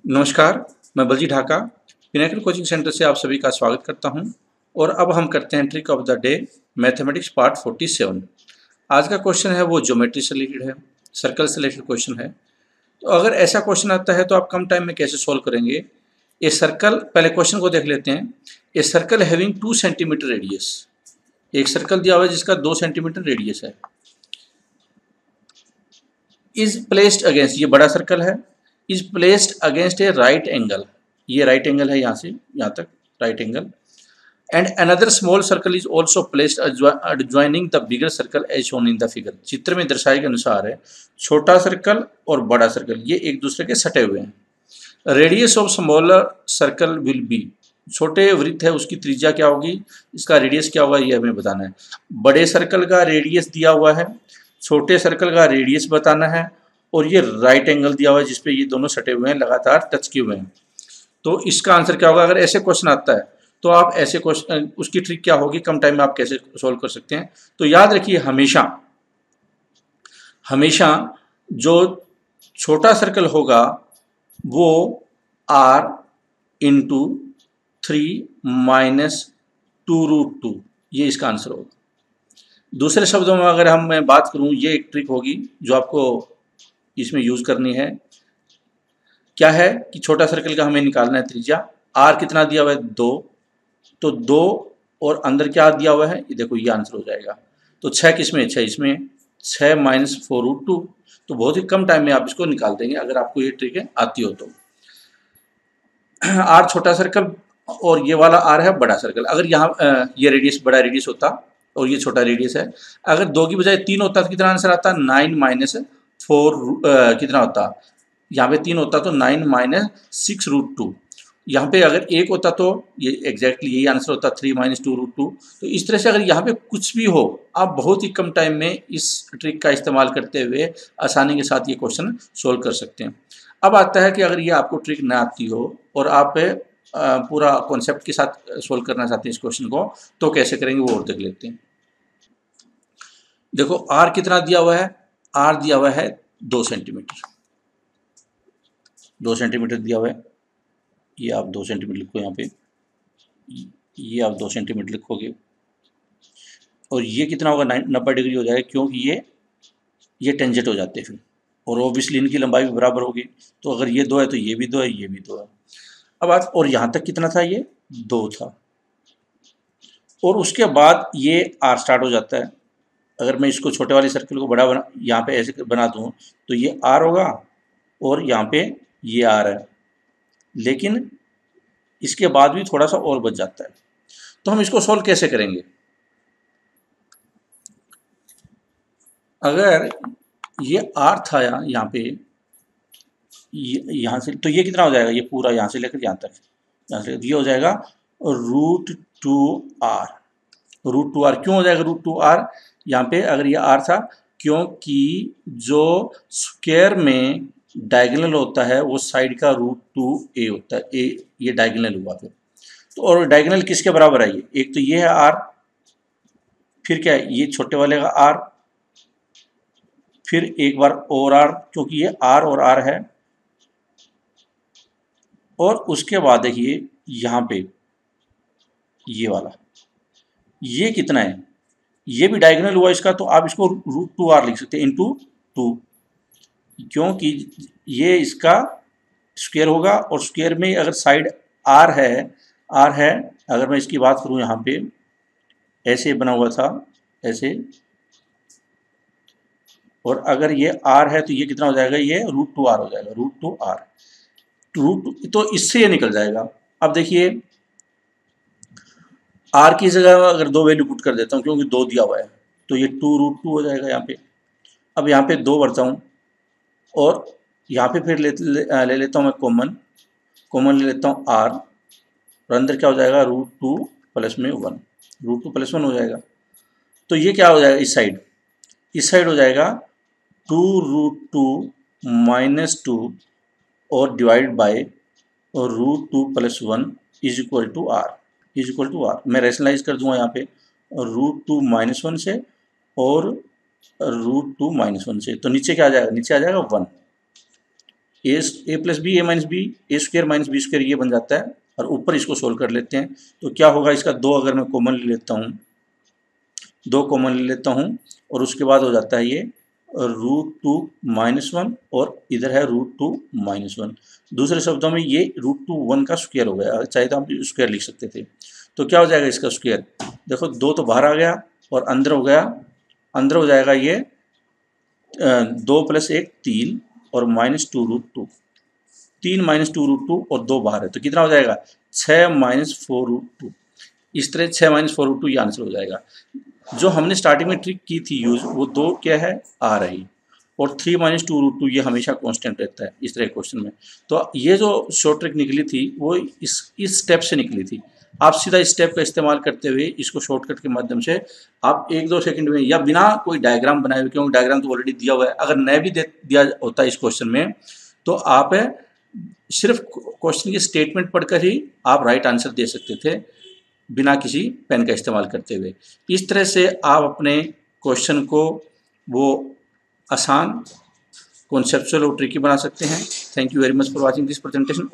नमस्कार, मैं Balji Dhaka Pinnacle coaching centre से आप सभी का स्वागत करता हूं। और अब हम करते हैं trick of the day mathematics part 47। आज का क्वेश्चन है वो ज्योमेट्री से रिलेटेड है, सर्कल से रिलेटेड क्वेश्चन है। तो अगर ऐसा क्वेश्चन आता है तो आप कम टाइम में कैसे सॉल्व करेंगे। ए सर्कल, पहले क्वेश्चन को देख लेते हैं। A circle having 2 centimetre radius, एक सर्कल दिया हुआ है जिसका 2 सेंटीमीटर रेडियस है, इज प्लेस्ड अगेंस्ट, ये बड़ा सर्कल है, is placed against a right angle, ये राइट एंगल है यहाँ से यहाँ तक right angle, and another small circle is also placed adjoining the bigger circle as shown in the figure. चित्र में दर्शाए के अनुसार है छोटा सर्कल और बड़ा सर्कल ये एक दूसरे के सटे हुए हैं। Radius of smaller circle will be, छोटे वृत्त है उसकी त्रिज्या क्या होगी, इसका रेडियस क्या होगा ये हमें बताना है। बड़े सर्कल का रेडियस दिया हुआ है, छोटे सर्कल का रेडियस बताना है, और ये राइट एंगल दिया हुआ है जिसपे ये दोनों सटे हुए हैं, लगातार टच किए हुए हैं। तो इसका आंसर क्या होगा। अगर ऐसे क्वेश्चन आता है तो आप ऐसे क्वेश्चन, उसकी ट्रिक क्या होगी, कम टाइम में आप कैसे सॉल्व कर सकते हैं। तो याद रखिए हमेशा हमेशा जो छोटा सर्कल होगा वो r इंटू 3 - 2√2, ये इसका आंसर होगा। दूसरे शब्दों में अगर मैं बात करूं, ये एक ट्रिक होगी जो आपको इसमें यूज करनी है। क्या है कि छोटा सर्कल का हमें निकालना है त्रिज्या, r कितना दिया हुआ है 2, तो 2 और अंदर क्या दिया हुआ है ये देखो, ये आंसर हो जाएगा। तो 6 किसमें, 6 इसमें, 6 - 4√2, तो बहुत ही कम टाइम में आप इसको निकाल देंगे अगर आपको ये ट्रिक आती हो तो। r छोटा सर्कल और ये वाला r है बड़ा सर्कल। अगर यहाँ ये रेडियस बड़ा रेडियस होता और ये छोटा रेडियस है, अगर 2 की बजाय 3 होता तो कितना आंसर आता, 9 - 4 कितना होता, यहाँ पे 3 होता तो 9 - 6√2। यहाँ पे अगर 1 होता तो ये एग्जैक्टली यही आंसर होता, 3 - 2√2। तो इस तरह से अगर यहाँ पे कुछ भी हो, आप बहुत ही कम टाइम में इस ट्रिक का इस्तेमाल करते हुए आसानी के साथ ये क्वेश्चन सोल्व कर सकते हैं। अब आता है कि अगर ये आपको ट्रिक ना आती हो और आप पूरा कॉन्सेप्ट के साथ सोल्व करना चाहते हैं इस क्वेश्चन को, तो कैसे करेंगे वो और देख लेते हैं। देखो r कितना दिया हुआ है, r दिया हुआ है 2 सेंटीमीटर, 2 सेंटीमीटर दिया हुआ है। ये आप 2 सेंटीमीटर लिखो यहाँ पे, ये आप 2 सेंटीमीटर लिखोगे, और ये कितना होगा 90 डिग्री हो जाएगा, क्योंकि ये टेंजेंट हो जाते हैं फिर, और ऑब्वियसली इनकी लंबाई भी बराबर होगी। तो अगर ये 2 है तो ये भी 2 है, ये भी 2 है। अब आज, और यहाँ तक कितना था, ये 2 था, और उसके बाद ये r स्टार्ट हो जाता है। अगर मैं इसको छोटे वाले सर्कल को बड़ा बना, यहाँ पे ऐसे बना दूँ तो ये r होगा और यहाँ पे ये r है, लेकिन इसके बाद भी थोड़ा सा और बच जाता है। तो हम इसको सॉल्व कैसे करेंगे। अगर ये r था यहाँ पे, यहाँ से, तो ये कितना हो जाएगा, ये पूरा यहाँ से लेकर यहाँ तक, यहाँ से ये हो जाएगा √2r। √2r क्यों हो जाएगा √2r, यहाँ पे अगर ये r था, क्योंकि जो स्क्वायर में डायगोनल होता है वो साइड का √2a होता है, a ये डायगोनल हुआ फिर। तो और डायगोनल किसके बराबर है, ये एक तो ये है r, फिर क्या है ये छोटे वाले का r, फिर एक बार और r, क्योंकि ये r और r है, और उसके बाद देखिए यहाँ पे ये वाला, ये कितना है, ये भी डायगोनल हुआ इसका, तो आप इसको √2r लिख सकते हैं इंटू 2, क्योंकि ये इसका स्क्वायर होगा, और स्क्वायर में अगर साइड r है, अगर मैं इसकी बात करूं यहाँ पे ऐसे बना हुआ था ऐसे, और अगर ये r है तो ये कितना हो जाएगा, ये √2r हो जाएगा, √2r तो इससे ये निकल जाएगा। अब देखिए r की जगह अगर 2 वैल्यू पुट कर देता हूँ, क्योंकि 2 दिया हुआ है, तो ये 2√2 हो जाएगा यहाँ पे। अब यहाँ पे 2 भरता हूँ, और यहाँ पे फिर ले लेता हूँ मैं कॉमन ले लेता हूँ r, और अंदर क्या हो जाएगा √2 प्लस में 1, √2 + 1 हो जाएगा। तो ये क्या हो जाएगा, इस साइड हो जाएगा 2√2 - 2 और divide by √2 + 1 is equal to r। मैं रेशनलाइज कर दूंगा यहाँ पे √2 - 1 से और √2 - 1 से, तो नीचे क्या आ जाएगा, नीचे आ जाएगा 1। ए प्लस बी ए माइनस बी ए स्क्वायर माइनस बी स्क्वायर ये बन जाता है, और ऊपर इसको सोल्व कर लेते हैं। तो क्या होगा, इसका 2 अगर मैं कॉमन ले लेता हूँ, 2 कॉमन ले लेता हूँ, और उसके बाद हो जाता है ये √2 - 1 और इधर है √2 - 1। दूसरे शब्दों में ये √2 1 का स्क्वायर हो गया, चाहे तो हम स्क्वायर लिख सकते थे। तो क्या हो जाएगा इसका स्क्वायर, देखो 2 तो बाहर आ गया और अंदर हो गया, अंदर हो जाएगा ये 2 + 1 3 और -2√2, 3 - 2√2 और 2 बाहर है, तो कितना हो जाएगा 6 - 4√2। इस तरह 6 - 4√2 ये आंसर हो जाएगा। जो हमने स्टार्टिंग में ट्रिक की थी यूज, वो 2 क्या है आ रही, और 3 - 2√2 ये हमेशा कांस्टेंट रहता है इस तरह क्वेश्चन में। तो ये जो शॉर्ट ट्रिक निकली थी वो इस स्टेप से निकली थी। आप सीधा इस स्टेप का इस्तेमाल करते हुए इसको शॉर्टकट के माध्यम से आप 1-2 सेकंड में, या बिना कोई डायग्राम बनाए हुए, क्योंकि डायग्राम तो ऑलरेडी दिया हुआ है, अगर न भी दिया होता है इस क्वेश्चन में, तो आप सिर्फ क्वेश्चन की स्टेटमेंट पढ़कर ही आप राइट आंसर दे सकते थे, बिना किसी पेन का इस्तेमाल करते हुए। इस तरह से आप अपने क्वेश्चन को वो आसान, कॉन्सेप्चुअल और ट्रिकी बना सकते हैं। Thank you very much for watching this presentation.